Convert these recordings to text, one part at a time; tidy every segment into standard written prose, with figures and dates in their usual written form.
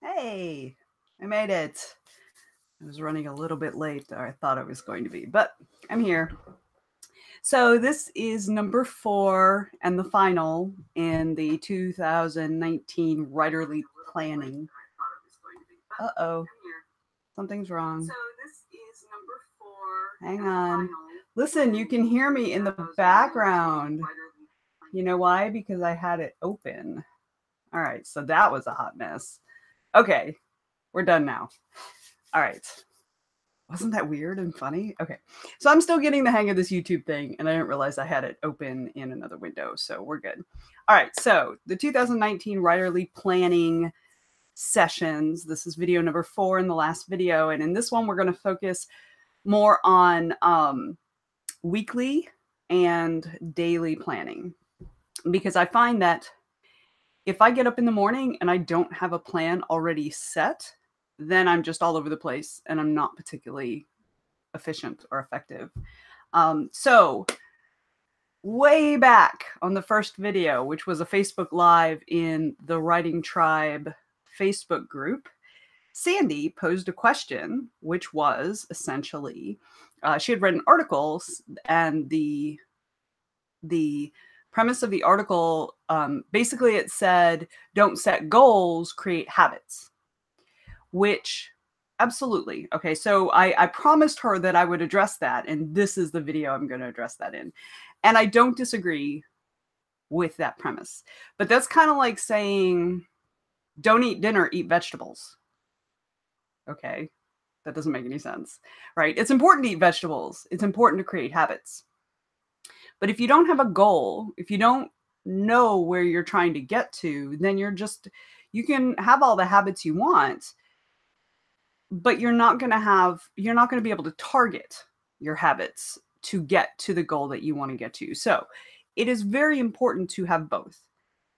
Hey, I made it. I was running a little bit late, or I thought I was going to be, but I'm here. So this is number 4 and the final in the 2019 Writerly Planning. Uh-oh, something's wrong. Hang on. Listen, you can hear me in the background. You know why? Because I had it open. All right, so that was a hot mess. Okay, we're done now. All right. Wasn't that weird and funny? Okay. So I'm still getting the hang of this YouTube thing, and I didn't realize I had it open in another window, so we're good. All right. So the 2019 Writerly Planning sessions. This is video number 4 in the last video. And in this one, we're going to focus more on weekly and daily planning, because I find that if I get up in the morning and I don't have a plan already set, then I'm just all over the place and I'm not particularly efficient or effective. So way back on the first video, which was a Facebook Live in the Writing Tribe Facebook group, Sandy posed a question, which was essentially, she had read an article, and the premise of the article, basically it said, don't set goals, create habits, which absolutely. Okay, so I promised her that I would address that, and this is the video I'm going to address that in. And I don't disagree with that premise, but that's kind of like saying, don't eat dinner, eat vegetables. Okay, that doesn't make any sense, right? It's important to eat vegetables. It's important to create habits. But if you don't have a goal, if you don't know where you're trying to get to, then you can have all the habits you want, but you're not going to be able to target your habits to get to the goal that you want to get to. So it is very important to have both.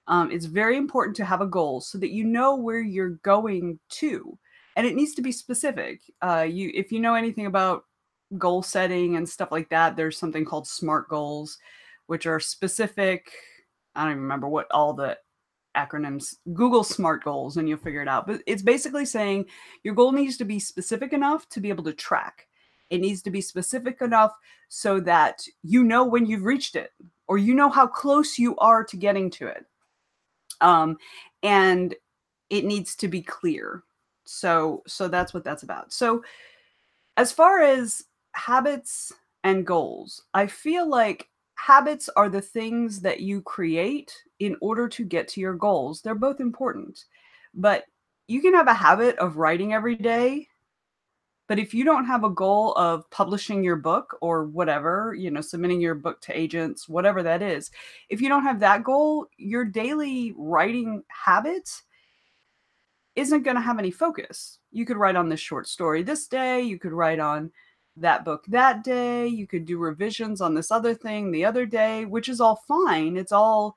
It's very important to have a goal so that you know where you're going to, and it needs to be specific. If you know anything about goal setting and stuff like that, there's something called SMART goals, which are specific. I don't even remember what all the acronyms. Google SMART goals and you'll figure it out. But it's basically saying your goal needs to be specific enough to be able to track. It needs to be specific enough so that you know when you've reached it, or you know how close you are to getting to it. And it needs to be clear. So that's what that's about. So as far as habits and goals, I feel like habits are the things that you create in order to get to your goals. They're both important, but you can have a habit of writing every day, but if you don't have a goal of publishing your book or whatever, submitting your book to agents, whatever that is, if you don't have that goal, your daily writing habit isn't going to have any focus. You could write on this short story this day, you could write on that book that day, you could do revisions on this other thing the other day, which is all fine. It's all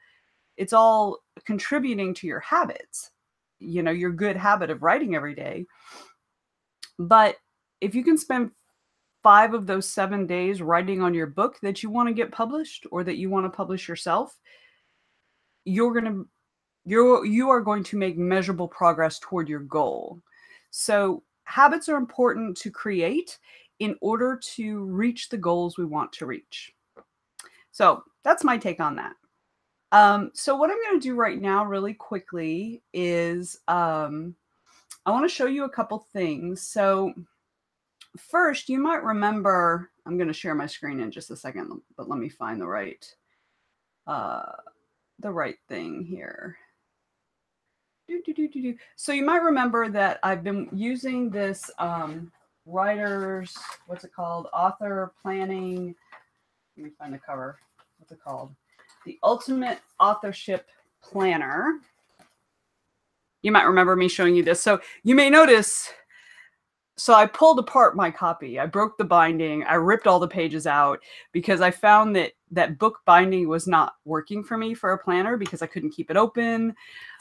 contributing to your habits, your good habit of writing every day. But if you can spend 5 of those 7 days writing on your book that you want to get published or that you want to publish yourself, you are going to make measurable progress toward your goal. So habits are important to create in order to reach the goals we want to reach. So that's my take on that. So what I'm going to do right now really quickly is I want to show you a couple things. So first, you might remember, I'm going to share my screen in just a second, but let me find the right thing here. So you might remember that I've been using this writer's, what's it called? Author planning. Let me find the cover. What's it called? The Ultimate Authorship Planner. You might remember me showing you this. So you may notice, so I pulled apart my copy. I broke the binding. I ripped all the pages out because I found that book binding was not working for me for a planner because I couldn't keep it open.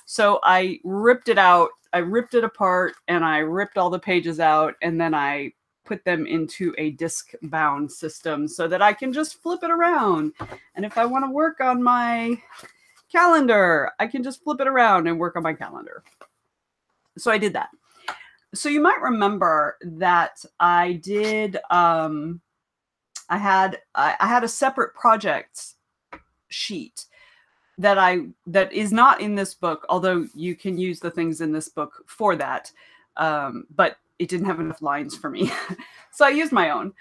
So I ripped it out, I ripped it apart, and I ripped all the pages out, and then I put them into a disc-bound system so that I can just flip it around. And if I want to work on my calendar, I can just flip it around and work on my calendar. So I did that. So you might remember that I did, I had a separate projects sheet that is not in this book, although you can use the things in this book for that. But it didn't have enough lines for me. So I used my own.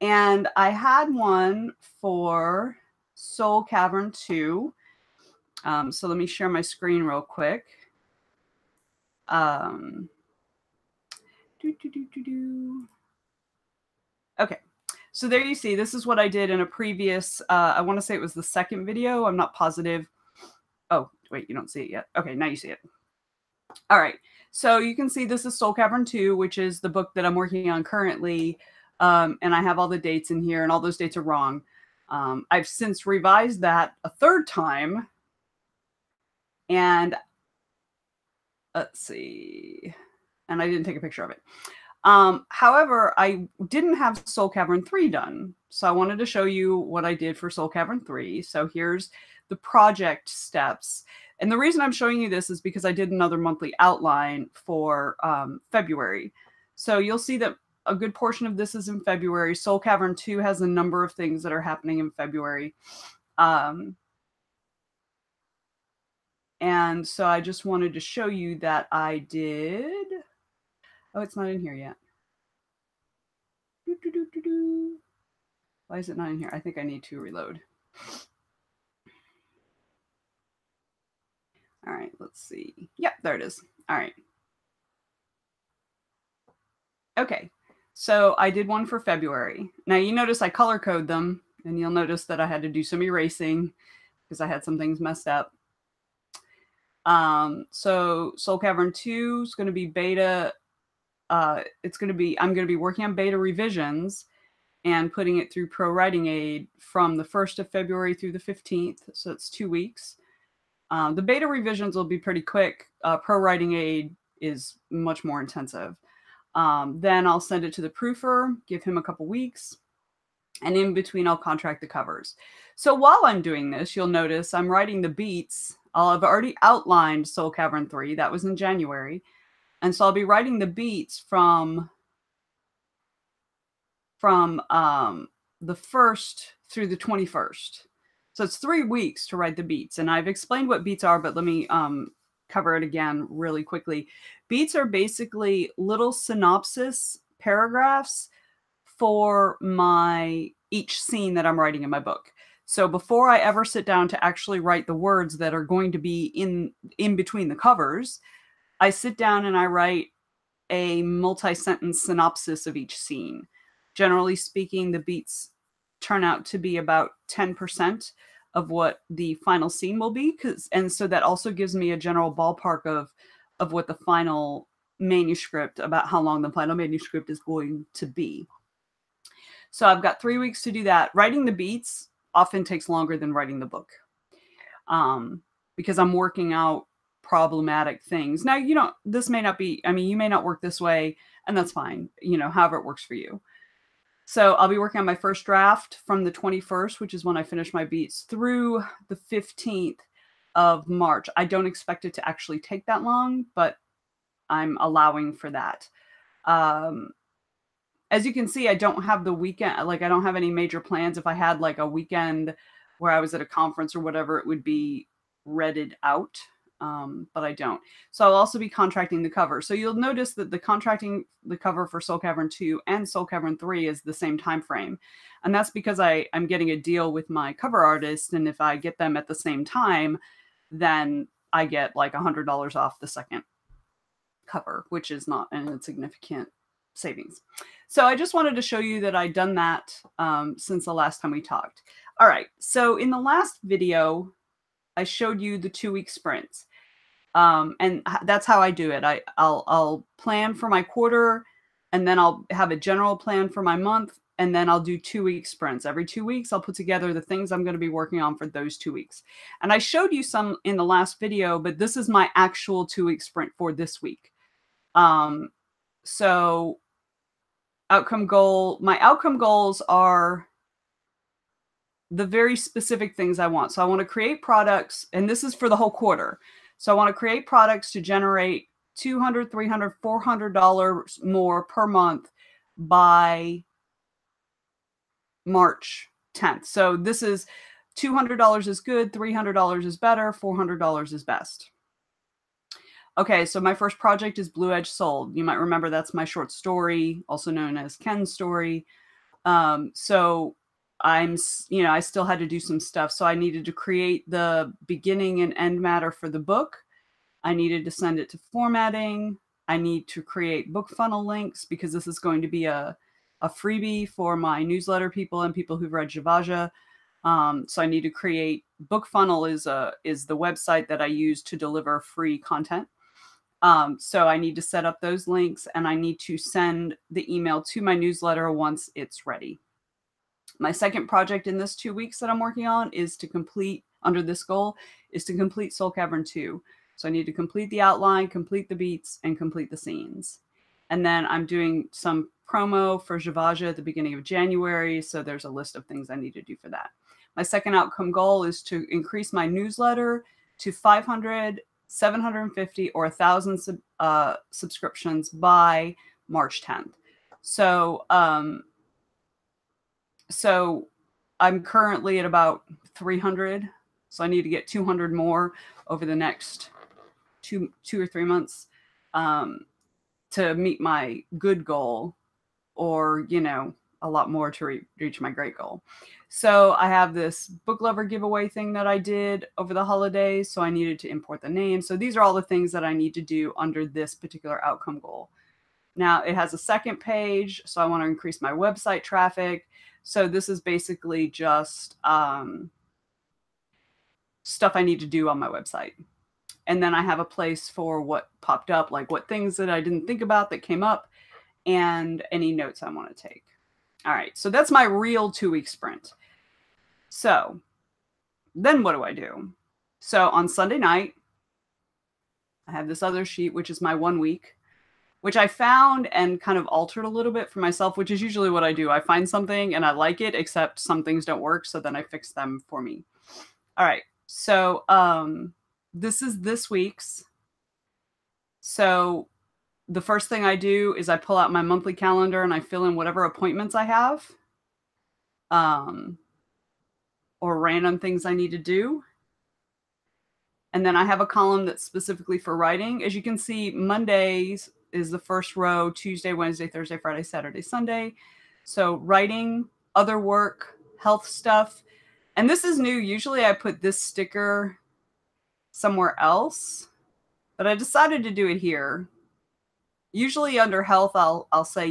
And I had one for Soul Cavern 2. So let me share my screen real quick. Okay. So there you see, this is what I did in a previous, I want to say it was the second video. I'm not positive. Oh, wait, you don't see it yet. Okay, now you see it. All right. So you can see this is Soul Cavern 2, which is the book that I'm working on currently. And I have all the dates in here, and all those dates are wrong. I've since revised that a third time. And let's see. And I didn't take a picture of it. However, I didn't have Soul Cavern 3 done. So I wanted to show you what I did for Soul Cavern 3. So here's the project steps. And the reason I'm showing you this is because I did another monthly outline for February. So you'll see that a good portion of this is in February. Soul Cavern 2 has a number of things that are happening in February. And so I just wanted to show you that I did. Oh, it's not in here yet. Why is it not in here? I think I need to reload. All right, let's see. Yep, there it is. All right. Okay, so I did one for February. Now you notice I color code them, and you'll notice that I had to do some erasing because I had some things messed up. So Soul Cavern 2 is going to be beta. I'm going to be working on beta revisions and putting it through Pro Writing Aid from the 1st of February through the 15th. So it's 2 weeks. The beta revisions will be pretty quick. Pro Writing Aid is much more intensive. Then I'll send it to the proofer, give him a couple weeks, and in between I'll contract the covers. So while I'm doing this, you'll notice I'm writing the beats. I've already outlined Soul Cavern 3. That was in January. And so I'll be writing the beats from the 1st through the 21st. So it's 3 weeks to write the beats. And I've explained what beats are, but let me cover it again really quickly. Beats are basically little synopsis paragraphs for each scene that I'm writing in my book. So before I ever sit down to actually write the words that are going to be in between the covers, I sit down and I write a multi-sentence synopsis of each scene. Generally speaking, the beats turn out to be about 10% of what the final scene will be, and so that also gives me a general ballpark of what the final manuscript, about how long the final manuscript is going to be. So I've got 3 weeks to do that. Writing the beats often takes longer than writing the book, because I'm working out problematic things. Now, this may not be, you may not work this way, and that's fine, however it works for you. So I'll be working on my first draft from the 21st, which is when I finish my beats, through the 15th of March. I don't expect it to actually take that long, but I'm allowing for that. As you can see, I don't have the weekend, I don't have any major plans. If I had like a weekend where I was at a conference or whatever, it would be redded out. But I don't. So I'll also be contracting the cover. So you'll notice that the contracting the cover for Soul Cavern 2 and Soul Cavern 3 is the same time frame. And that's because I'm getting a deal with my cover artist. And if I get them at the same time, then I get like $100 off the second cover, which is not an insignificant savings. So I just wanted to show you that I'd done that since the last time we talked. All right. So in the last video, I showed you the 2-week sprints. And that's how I do it. I'll plan for my quarter, and then I'll have a general plan for my month, and then I'll do 2-week sprints. Every 2 weeks, I'll put together the things I'm going to be working on for those 2 weeks. And I showed you some in the last video, but this is my actual 2-week sprint for this week. So my outcome goals are the very specific things I want. So I want to create products, and this is for the whole quarter. So I want to create products to generate $200, $300, $400 more per month by March 10th. So this is $200 is good, $300 is better, $400 is best. Okay, so my first project is Blue Edge Sold. You might remember that's my short story, also known as Ken's story. So I still had to do some stuff. So I needed to create the beginning and end matter for the book. I needed to send it to formatting. I need to create book funnel links because this is going to be a freebie for my newsletter people and people who've read Javaja. So I need to create book funnel is the website that I use to deliver free content. So I need to set up those links and I need to send the email to my newsletter once it's ready. My second project in this 2 weeks that I'm working on is to complete, under this goal, is to complete Soul Cavern 2. So I need to complete the outline, complete the beats, and complete the scenes. And then I'm doing some promo for Javaja at the beginning of January. So there's a list of things I need to do for that. My second outcome goal is to increase my newsletter to 500, 750, or 1,000 subscriptions by March 10th. So I'm currently at about 300. So I need to get 200 more over the next two or 3 months to meet my good goal, or, a lot more to reach my great goal. So I have this book lover giveaway thing that I did over the holidays. So I needed to import the name. So these are all the things that I need to do under this particular outcome goal. Now it has a second page. So I want to increase my website traffic. So this is basically just stuff I need to do on my website. And then I have a place for what popped up, like what things that I didn't think about that came up, and any notes I want to take. All right, so that's my real 2-week sprint. So then what do I do? So on Sunday night, I have this other sheet, which is my 1 week, which I found and kind of altered a little bit for myself, which is usually what I do. I find something and I like it, except some things don't work. So then I fix them for me. All right, so this is this week's. So the first thing I do is I pull out my monthly calendar and I fill in whatever appointments I have, or random things I need to do. And then I have a column that's specifically for writing. As you can see, Mondays is the first row, Tuesday, Wednesday, Thursday, Friday, Saturday, Sunday. So writing, other work, health stuff. And this is new. Usually I put this sticker somewhere else, but I decided to do it here. Usually under health, I'll say,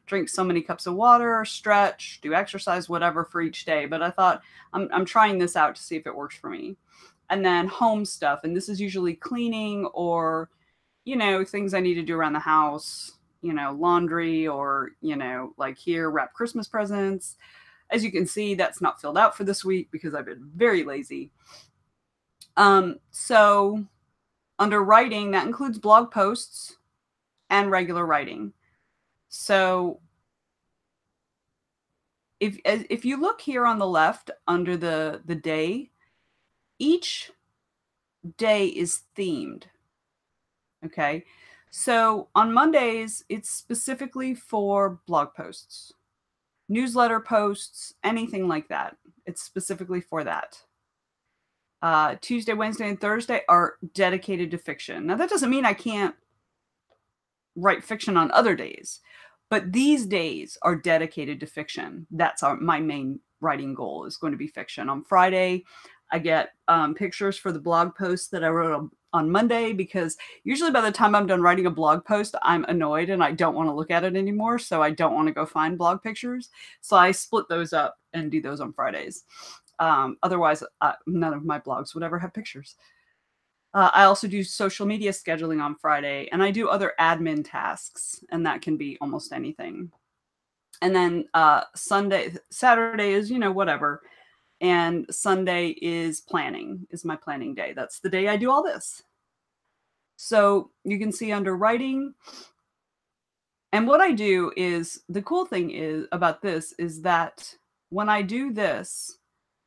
drink so many cups of water, stretch, do exercise, whatever for each day. But I thought I'm trying this out to see if it works for me. And then home stuff. And this is usually cleaning or, things I need to do around the house, laundry, or, like here, wrap Christmas presents. As you can see, that's not filled out for this week because I've been very lazy. So under writing, that includes blog posts and regular writing. So if you look here on the left under the day, each day is themed. Okay. So on Mondays, it's specifically for blog posts, newsletter posts, anything like that. It's specifically for that. Tuesday, Wednesday, and Thursday are dedicated to fiction. Now that doesn't mean I can't write fiction on other days, but these days are dedicated to fiction. That's my main writing goal is going to be fiction. On Friday, I get pictures for the blog posts that I wrote on Monday, because usually by the time I'm done writing a blog post, I'm annoyed and I don't want to look at it anymore. So I don't want to go find blog pictures. So I split those up and do those on Fridays. Otherwise, none of my blogs would ever have pictures. I also do social media scheduling on Friday, and I do other admin tasks, and that can be almost anything. And then Saturday is, whatever. And Sunday is my planning day. That's the day I do all this. So you can see under writing. And what I do is, the cool thing is about this is that when I do this,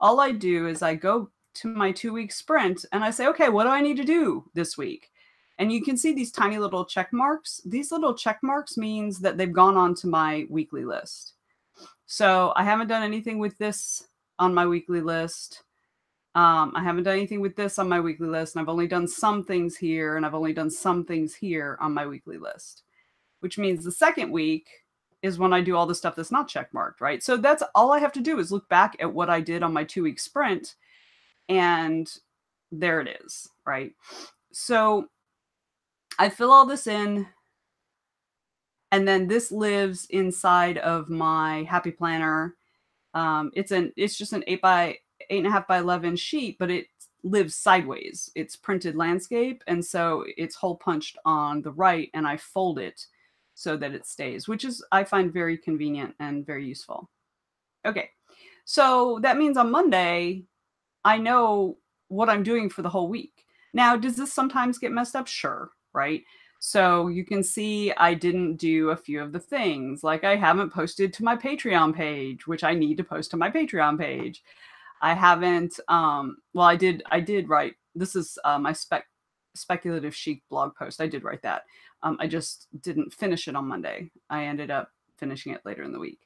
all I do is I go to my 2-week sprint and I say, okay, what do I need to do this week? And you can see these tiny little check marks. These little check marks means that they've gone onto my weekly list. So I haven't done anything with this on my weekly list. I haven't done anything with this on my weekly list, and I've only done some things here, and I've only done some things here on my weekly list, which means the second week is when I do all the stuff that's not check marked, right? So that's all I have to do is look back at what I did on my 2-week sprint, and there it is, right? So I fill all this in, and then this lives inside of my Happy Planner. It's just an 8.5 by 11 sheet, but it lives sideways. It's printed landscape, and so it's hole punched on the right, and I fold it so that it stays, which is I find very convenient and very useful. Okay, so that means on Monday, I know what I'm doing for the whole week. Now, does this sometimes get messed up? Sure, right? So you can see I didn't do a few of the things, like I haven't posted to my Patreon page, which I need to post to my Patreon page. I haven't, well, I did write, this is my speculative chic blog post. I did write that. I just didn't finish it on Monday. I ended up finishing it later in the week.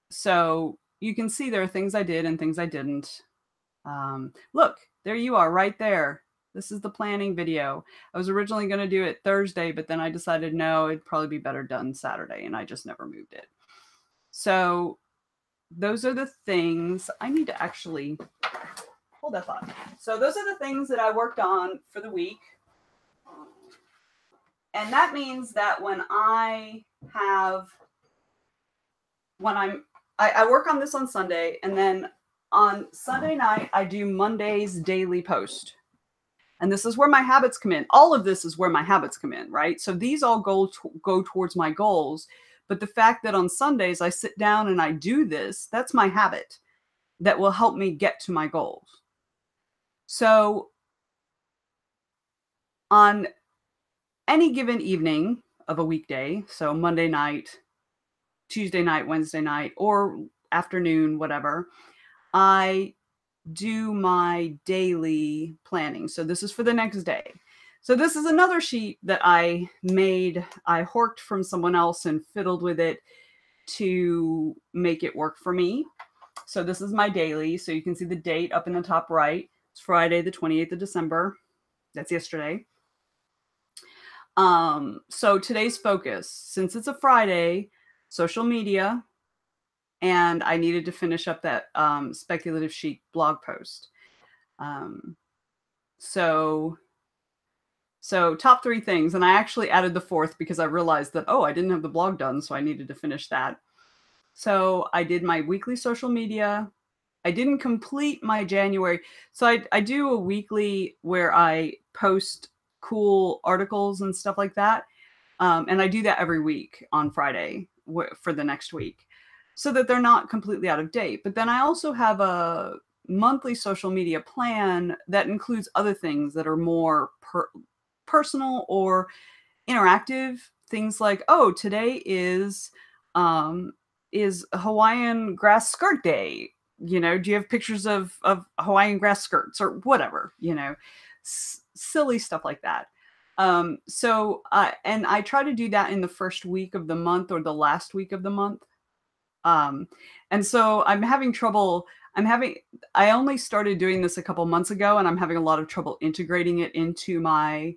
So you can see there are things I did and things I didn't. Look, there you are right there. This is the planning video. I was originally going to do it Thursday, but then I decided no, it'd probably be better done Saturday, and I just never moved it. So those are the things I need to actually hold that thought. So those are the things that I worked on for the week. And that means that when I work on this on Sunday, and then on Sunday night, I do Monday's daily post. And this is where my habits come in. All of this is where my habits come in, right? So these all go towards my goals. But the fact that on Sundays I sit down and I do this, that's my habit that will help me get to my goals. So on any given evening of a weekday, so Monday night, Tuesday night, Wednesday night, or afternoon, whatever, I do my daily planning. So this is for the next day. So this is another sheet that I made. I horked from someone else and fiddled with it to make it work for me. So this is my daily. So you can see the date up in the top right. It's Friday, the 28th of December. That's yesterday. So today's focus, since it's a Friday, social media, and I needed to finish up that speculative chic blog post. So top 3 things, and I actually added the 4th because I realized that, oh, I didn't have the blog done, so I needed to finish that. So I did my weekly social media. I didn't complete my January. So I do a weekly where I post cool articles and stuff like that. And I do that every week on Friday for the next week, so that they're not completely out of date. But then I also have a monthly social media plan that includes other things that are more personal or interactive. Things like, oh, today is Hawaiian grass skirt day. You know, do you have pictures of Hawaiian grass skirts or whatever, you know, silly stuff like that. And I try to do that in the first week of the month or the last week of the month. And so I'm having trouble. I only started doing this a couple months ago, and I'm having a lot of trouble integrating it into my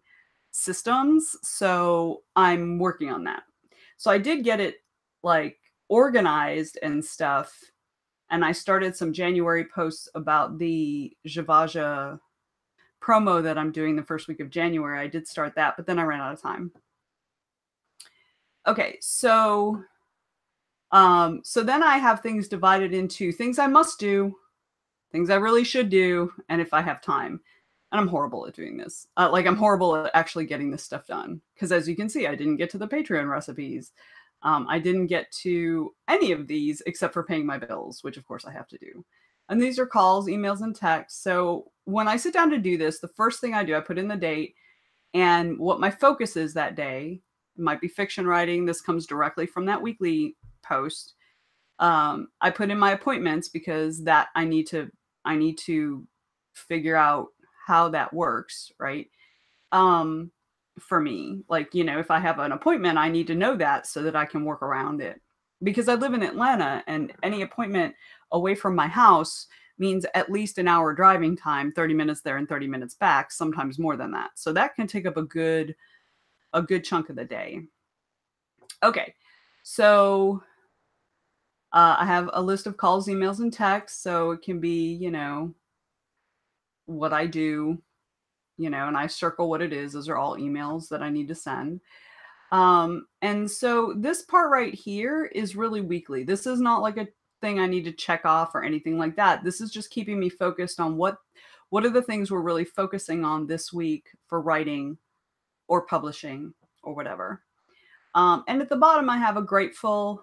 systems. So I'm working on that. So I did get it like organized and stuff. And I started some January posts about the Javaja promo that I'm doing the first week of January. I did start that, but then I ran out of time. Okay, so then I have things divided into things I must do, things I really should do, and if I have time. And I'm horrible at doing this. I'm horrible at actually getting this stuff done. Because as you can see, I didn't get to the Patreon recipes. I didn't get to any of these except for paying my bills, which of course I have to do. And these are calls, emails, and texts. So when I sit down to do this, the first thing I do, I put in the date and what my focus is that day. It might be fiction writing. This comes directly from that weekly post. I put in my appointments because that I need to figure out how that works, right? for me. Like, you know, if I have an appointment, I need to know that so that I can work around it. Because I live in Atlanta and any appointment away from my house means at least an hour driving time, 30 minutes there and 30 minutes back, sometimes more than that. So that can take up a good chunk of the day. Okay. So I have a list of calls, emails, and texts. So it can be, you know, what I do, you know, and I circle what it is. Those are all emails that I need to send. And so this part right here is really weekly. This is not like a thing I need to check off or anything like that. This is just keeping me focused on what are the things we're really focusing on this week for writing or publishing or whatever. And at the bottom, I have a grateful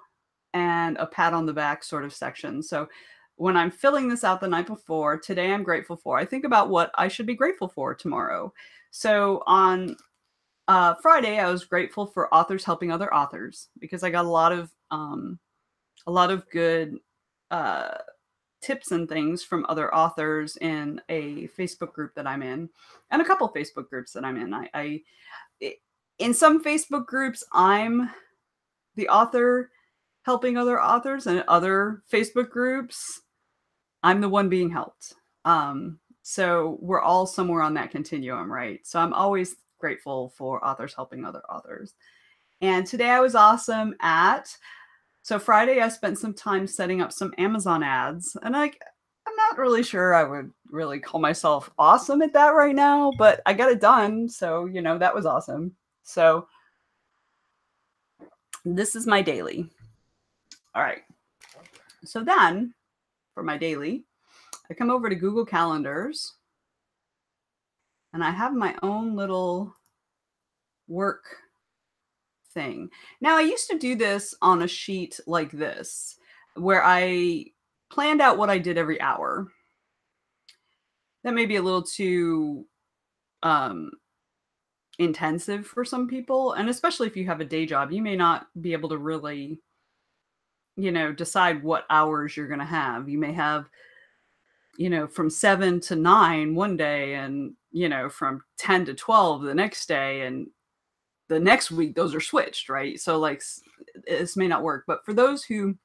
and a pat on the back sort of section. So when I'm filling this out the night before, today I'm grateful for, I think about what I should be grateful for tomorrow. So on Friday, I was grateful for authors helping other authors because I got a lot of good uh, tips and things from other authors in a Facebook group that I'm in, and a couple Facebook groups that I'm in. In some Facebook groups, I'm the author helping other authors, and other Facebook groups, I'm the one being helped. So we're all somewhere on that continuum, right? So I'm always grateful for authors helping other authors. And today I was awesome so Friday I spent some time setting up some Amazon ads, and I'm not really sure I would really call myself awesome at that right now, but I got it done. So, you know, that was awesome. So this is my daily. All right. So then for my daily, I come over to Google Calendars and I have my own little work thing. Now, I used to do this on a sheet like this, where I planned out what I did every hour. That may be a little too intensive for some people. And especially if you have a day job, you may not be able to really, you know, decide what hours you're going to have. You may have, you know, from 7 to 9 one day and, you know, from 10 to 12 the next day. And the next week, those are switched, right? So like this may not work. But for those who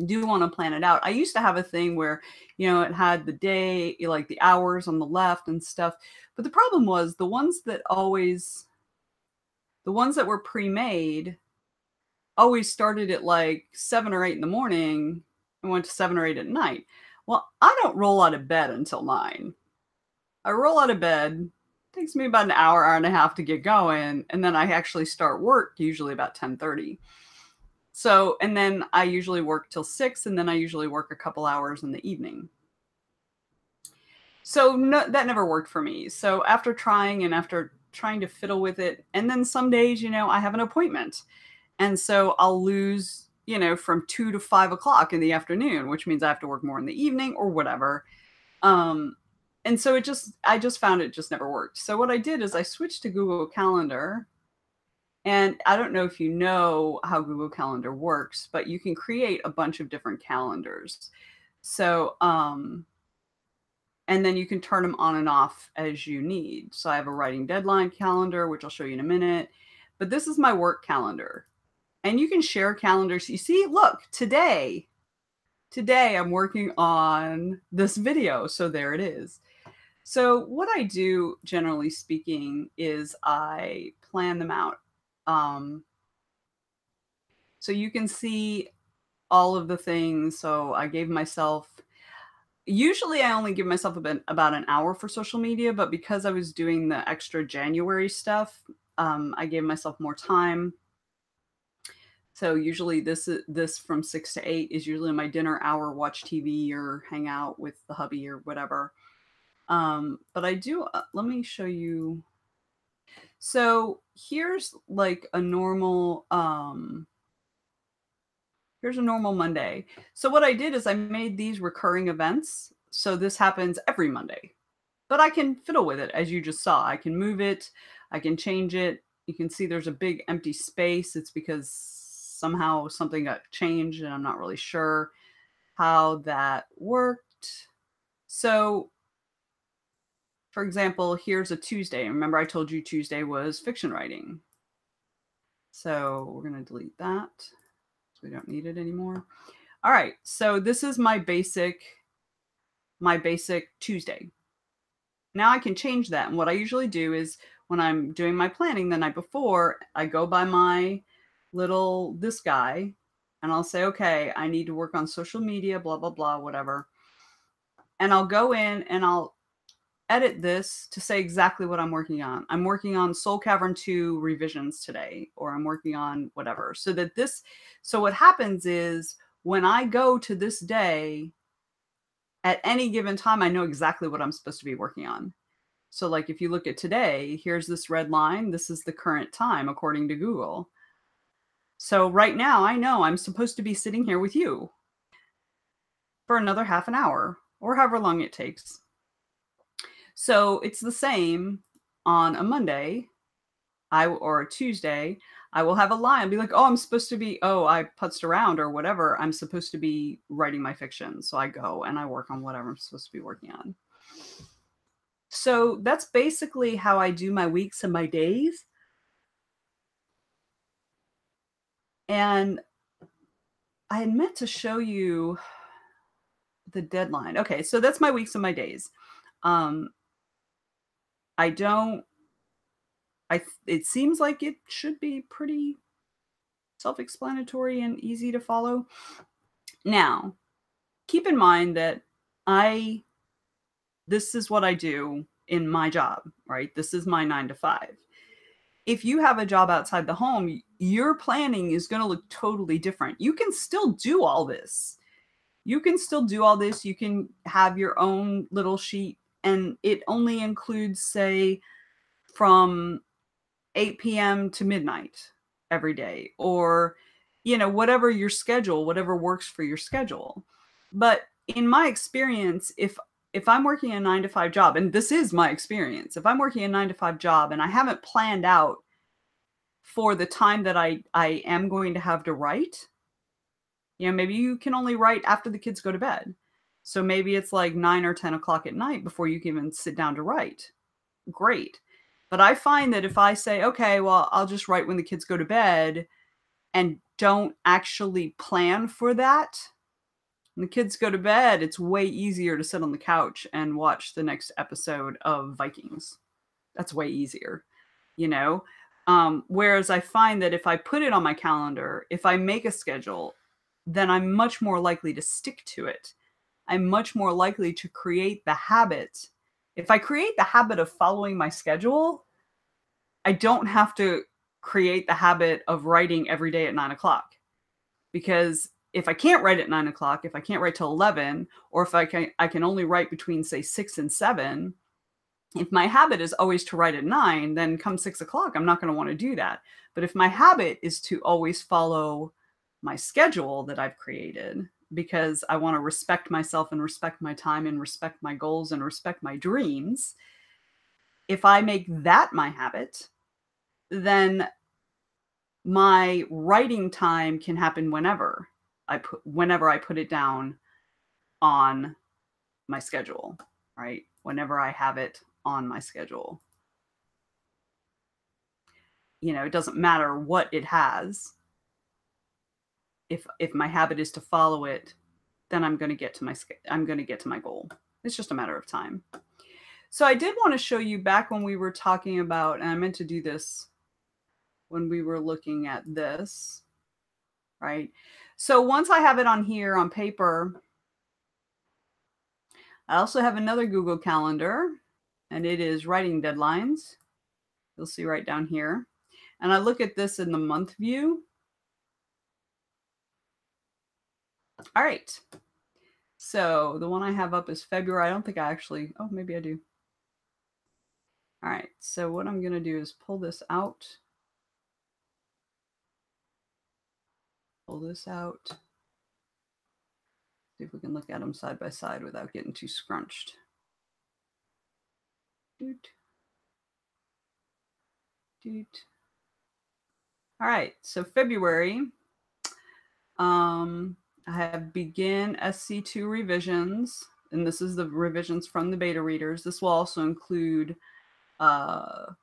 do want to plan it out, I used to have a thing where, you know, it had the day, like the hours on the left and stuff. But the problem was the ones that were pre-made always started at like 7 or 8 in the morning and went to 7 or 8 at night. Well, I don't roll out of bed until 9. I roll out of bed, it takes me about an hour, hour and a half to get going, and then I actually start work usually about 10:30. So, and then I usually work till 6, and then I usually work a couple hours in the evening. So no, that never worked for me. So after trying to fiddle with it, and then some days, you know, I have an appointment. And so I'll lose, you know, from 2 to 5 o'clock in the afternoon, which means I have to work more in the evening or whatever. And so I just found it just never worked. So what I did is I switched to Google Calendar. And I don't know if you know how Google Calendar works, but you can create a bunch of different calendars. So, and then you can turn them on and off as you need. So I have a writing deadline calendar, which I'll show you in a minute. But this is my work calendar. And you can share calendars. You see, look, today I'm working on this video. So there it is. So what I do, generally speaking, is I plan them out. So you can see all of the things. So I gave myself, usually I only give myself about an hour for social media, but because I was doing the extra January stuff, I gave myself more time. So usually this from 6 to 8 is usually my dinner hour, watch TV or hang out with the hubby or whatever. But I do, let me show you. So here's like a normal, here's a normal Monday. So what I did is I made these recurring events. So this happens every Monday, but I can fiddle with it. As you just saw, I can move it. I can change it. You can see there's a big empty space. It's because somehow something got changed and I'm not really sure how that worked. So for example, here's a Tuesday. Remember I told you Tuesday was fiction writing. So we're going to delete that. So we don't need it anymore. All right. So this is my basic Tuesday. Now I can change that. And what I usually do is when I'm doing my planning the night before, I go by my this guy, and I'll say, okay, I need to work on social media, blah, blah, blah, whatever. And I'll go in and I'll edit this to say exactly what I'm working on. I'm working on Soul Cavern 2 revisions today, or I'm working on whatever. So what happens is when I go to this day, at any given time, I know exactly what I'm supposed to be working on. So like if you look at today, here's this red line. This is the current time according to Google. So right now I know I'm supposed to be sitting here with you for another half an hour or however long it takes. So it's the same on a Monday or a Tuesday. I will have a line and be like, oh, I'm supposed to be, I putzed around or whatever. I'm supposed to be writing my fiction. So I go and I work on whatever I'm supposed to be working on. So that's basically how I do my weeks and my days. And I had meant to show you the deadline. Okay, so that's my weeks and my days. It seems like it should be pretty self-explanatory and easy to follow. Now, keep in mind that this is what I do in my job, right? This is my 9 to 5. If you have a job outside the home, your planning is going to look totally different. You can still do all this. You can have your own little sheet, and it only includes, say, from 8 p.m. to midnight every day, or, whatever your schedule, whatever works for your schedule. But in my experience, if I'm working a 9 to 5 job, and this is my experience, if I'm working a 9 to 5 job and I haven't planned out for the time that I am going to have to write, maybe you can only write after the kids go to bed. So maybe it's like 9 or 10 o'clock at night before you can even sit down to write. Great. But I find that if I say, okay, well, I'll just write when the kids go to bed and don't actually plan for that, when the kids go to bed, it's way easier to sit on the couch and watch the next episode of Vikings. That's way easier, whereas I find that if I put it on my calendar, if I make a schedule, then I'm much more likely to stick to it. I'm much more likely to create the habit. If I create the habit of following my schedule, I don't have to create the habit of writing every day at 9 o'clock. Because if I can't write at 9 o'clock, if I can't write till 11, or if I can only write between, say, 6 and 7, if my habit is always to write at 9, then come 6 o'clock, I'm not going to want to do that. But if my habit is to always follow my schedule that I've created, because I want to respect myself and respect my time and respect my goals and respect my dreams, if I make that my habit, then my writing time can happen whenever I put it down on my schedule, right? Whenever I have it on my schedule. It doesn't matter what it has. If my habit is to follow it, then I'm going to get to my goal. It's just a matter of time. So I did want to show you back when we were talking about, and I meant to do this when we were looking at this, right? So once I have it on here on paper, I also have another Google Calendar, and it is writing deadlines. You'll see right down here. And I look at this in the month view. All right. So the one I have up is February. I don't think I actually, oh, maybe I do. All right. So what I'm going to do is pull this out. Pull this out. See if we can look at them side by side without getting too scrunched. Doot. Doot. All right. So February, I have begin SC2 revisions. and this is the revisions from the beta readers. This will also include Pro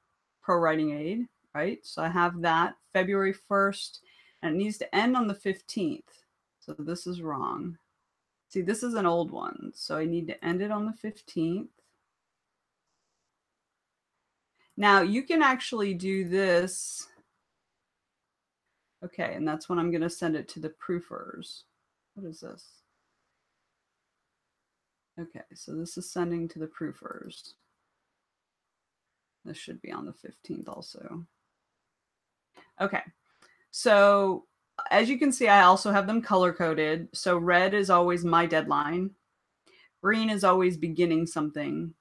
Writing Aid, right? So I have that February 1st, and it needs to end on the 15th. So this is wrong. See, this is an old one, so I need to end it on the 15th. Now you can actually do this. Okay, and that's when I'm going to send it to the proofers. What is this? Okay, so this is sending to the proofers. This should be on the 15th also. Okay, so as you can see, I also have them color coded. So red is always my deadline. Green is always beginning something.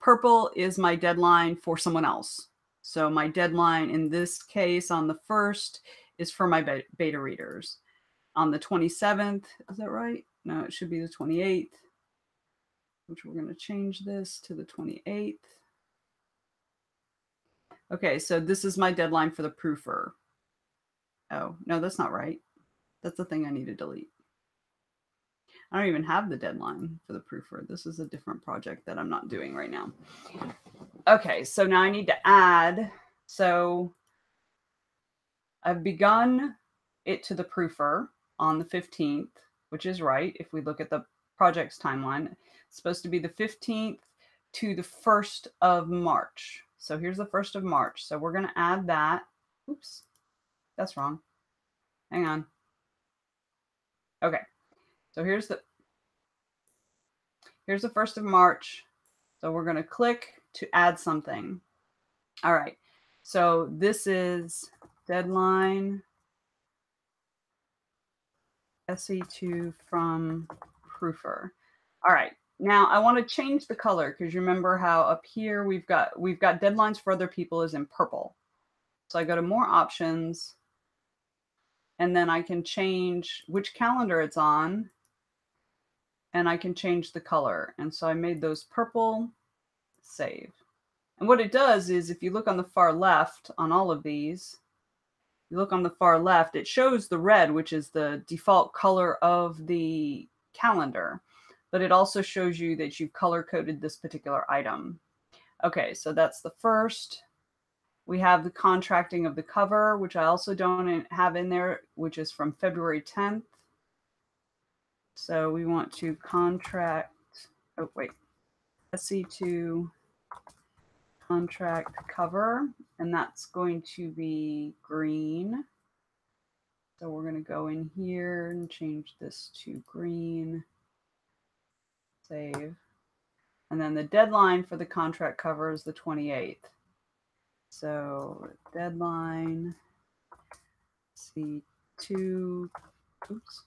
Purple is my deadline for someone else. So my deadline in this case on the 1st is for my beta readers. On the 27th, is that right? No, it should be the 28th, which we're going to change this to the 28th. Okay, so this is my deadline for the proofer. Oh, no, that's not right. That's the thing I need to delete. I don't even have the deadline for the proofer. This is a different project that I'm not doing right now. Okay, so now I need to add. So I've begun it to the proofer on the 15th, which is right. If we look at the project's timeline, it's supposed to be the 15th to the 1st of March. So here's the 1st of March. So we're going to add that. Oops, that's wrong. Hang on. Okay, so here's the 1st of March. So we're going to click to add something. All right, so this is deadline SE2 from proofer. All right, now I want to change the color because you remember how up here we've got deadlines for other people is in purple. So I go to more options, and then I can change which calendar it's on, and I can change the color. And so I made those purple. Save. And what it does is if you look on the far left on all of these, you look on the far left, it shows the red, which is the default color of the calendar, but it also shows you that you've color coded this particular item. Okay, so that's the first. We have the contracting of the cover, which I also don't have in there, which is from February 10th. So we want to contract, oh wait, SE2 contract cover, and that's going to be green. So we're going to go in here and change this to green. Save. And then the deadline for the contract cover is the 28th. So deadline C2 oops,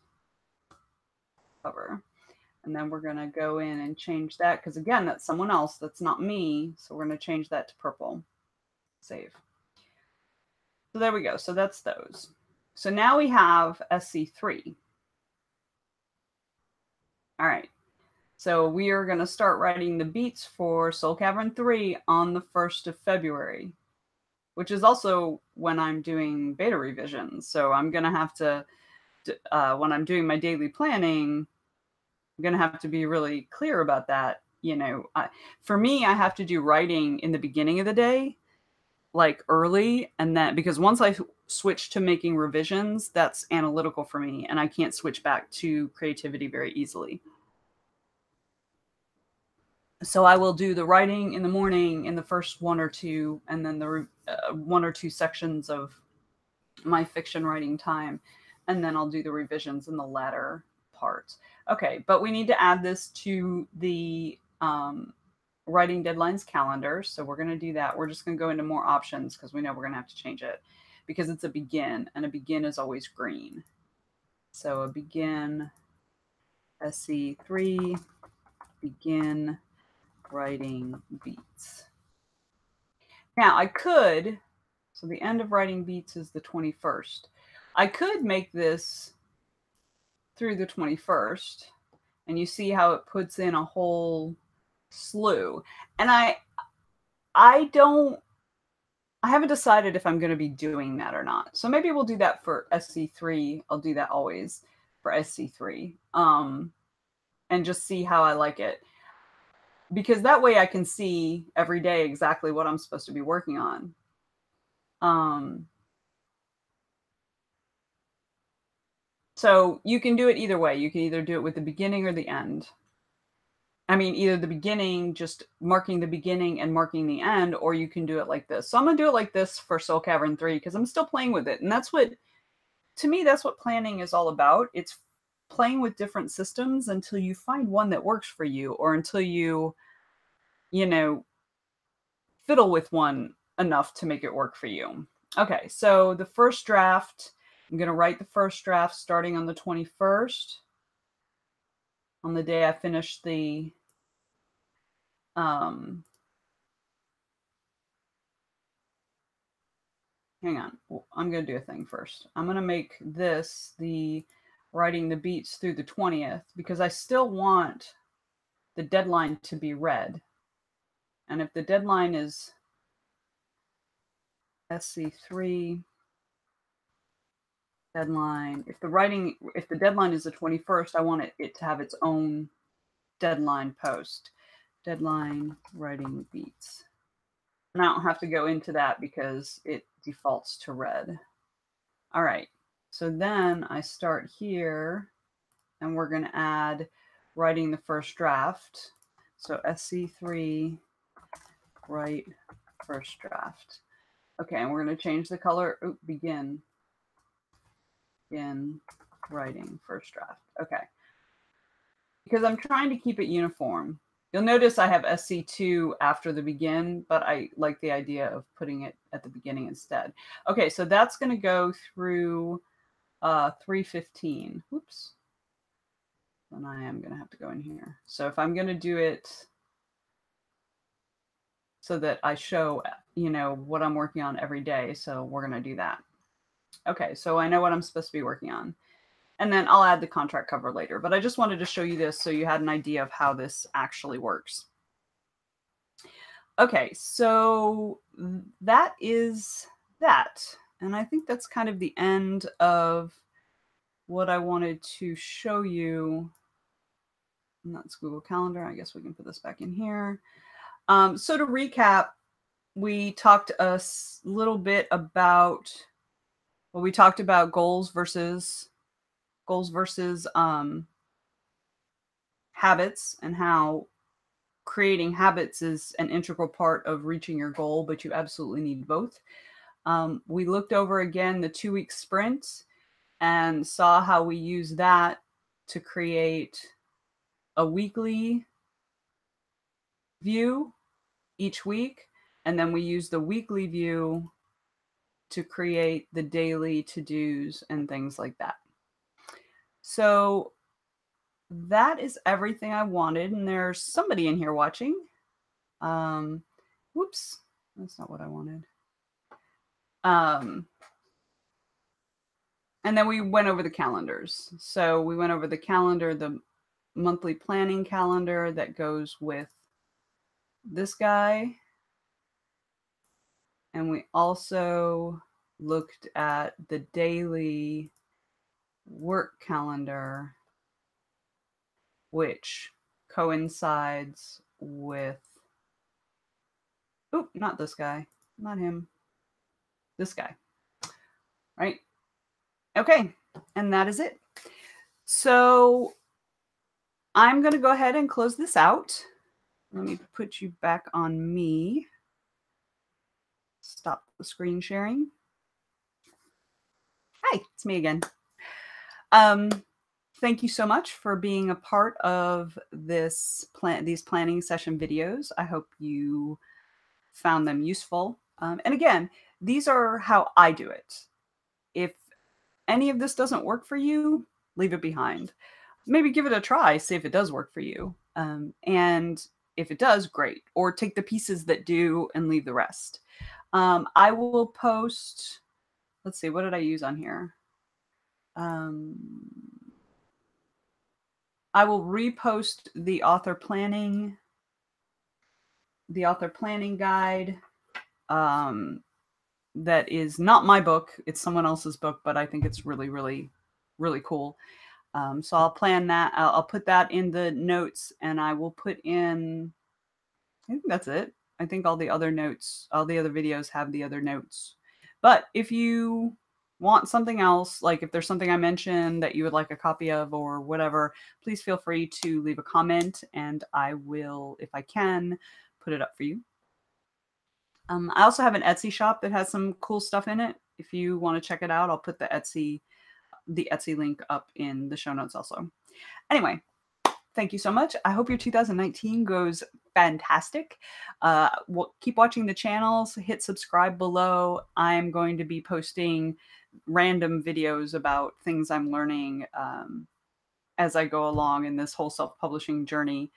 cover. And then we're going to go in and change that because, again, that's someone else. That's not me. So we're going to change that to purple. Save. So there we go. So that's those. So now we have SC3. All right. So we are going to start writing the beats for Soul Cavern 3 on the 1st of February, which is also when I'm doing beta revisions. So I'm going to have to, when I'm doing my daily planning, I'm going to have to be really clear about that. You know, for me, I have to do writing in the beginning of the day, like early. And then because once I switch to making revisions, that's analytical for me. And I can't switch back to creativity very easily. So I will do the writing in the morning in the first one or two, and then the one or two sections of my fiction writing time. And then I'll do the revisions in the latter part. Okay, but we need to add this to the writing deadlines calendar. So we're going to do that. We're just going to go into more options because we know we're going to have to change it because it's a begin, and a begin is always green. So a begin, SC3, begin writing beats. Now I could, so the end of writing beats is the 21st. I could make this through the 21st, and you see how it puts in a whole slew. And I haven't decided if I'm going to be doing that or not. So maybe we'll do that for SC3. I'll do that always for SC3. and just see how I like it. Because that way I can see every day exactly what I'm supposed to be working on. So you can do it either way. You can either do it with the beginning or the end. I mean, either the beginning, just marking the beginning and marking the end, or you can do it like this. So I'm going to do it like this for Soul Cavern 3 because I'm still playing with it. And that's what, to me, that's what planning is all about. It's playing with different systems until you find one that works for you, or until you fiddle with one enough to make it work for you. Okay, so the first draft, I'm going to write the first draft starting on the 21st, on the day I finish the hang on. I'm going to do a thing first. I'm going to make this the writing the beats through the 20th because I still want the deadline to be read. And if the deadline is SC3 deadline, if the deadline is the 21st, I want it to have its own deadline post. Deadline writing beats. And I don't have to go into that because it defaults to red. All right. So then I start here and we're going to add writing the first draft. So SC3 write first draft. Okay, and we're going to change the color. Begin writing first draft. Okay. Because I'm trying to keep it uniform. You'll notice I have SC2 after the begin, but I like the idea of putting it at the beginning instead. Okay, so that's going to go through 3:15. Oops. Then I am going to have to go in here. So if I'm going to do it so that I show, what I'm working on every day, so we're going to do that. Okay, so I know what I'm supposed to be working on. And then I'll add the contract cover later. But I just wanted to show you this so you had an idea of how this actually works. Okay, so that is that. And I think that's kind of the end of what I wanted to show you. And that's Google Calendar. I guess we can put this back in here. So to recap, we talked a little bit about, well, we talked about goals versus habits, and how creating habits is an integral part of reaching your goal, but you absolutely need both. We looked over again the 2-week sprint and saw how we use that to create a weekly view each week. And then we use the weekly view to create the daily to-dos and things like that. So that is everything I wanted. And there's somebody in here watching. Whoops, that's not what I wanted. And then we went over the calendars. So we went over the calendar, the monthly planning calendar that goes with this guy. And we also looked at the daily work calendar, which coincides with, not this guy, not him, this guy, right? Okay, and that is it. So I'm going to go ahead and close this out. Let me put you back on me. Stop the screen sharing. Hi, it's me again. Thank you so much for being a part of these planning session videos. I hope you found them useful. And again, these are how I do it. If any of this doesn't work for you, leave it behind. Maybe give it a try, see if it does work for you. And if it does, great. Or take the pieces that do and leave the rest. I will post, let's see, what did I use on here? I will repost the author planning guide. That is not my book. It's someone else's book, but I think it's really, really, really cool. So I'll plan that. I'll put that in the notes, and I will put in, I think that's it. I think all the other notes, all the other videos have the other notes. But if you want something else, like if there's something I mentioned that you would like a copy of or whatever, please feel free to leave a comment and I will, if I can, put it up for you. I also have an Etsy shop that has some cool stuff in it. If you want to check it out, I'll put the Etsy link up in the show notes also. Anyway, thank you so much. I hope your 2019 goes fantastic. Keep watching the channels, hit subscribe below. I'm going to be posting random videos about things I'm learning as I go along in this whole self-publishing journey.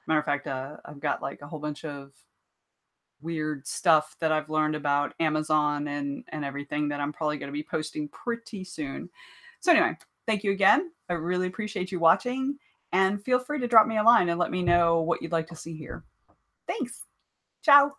Matter of fact, I've got like a whole bunch of weird stuff that I've learned about Amazon and everything that I'm probably going to be posting pretty soon. So anyway, thank you again. I really appreciate you watching, and feel free to drop me a line and let me know what you'd like to see here. Thanks. Ciao.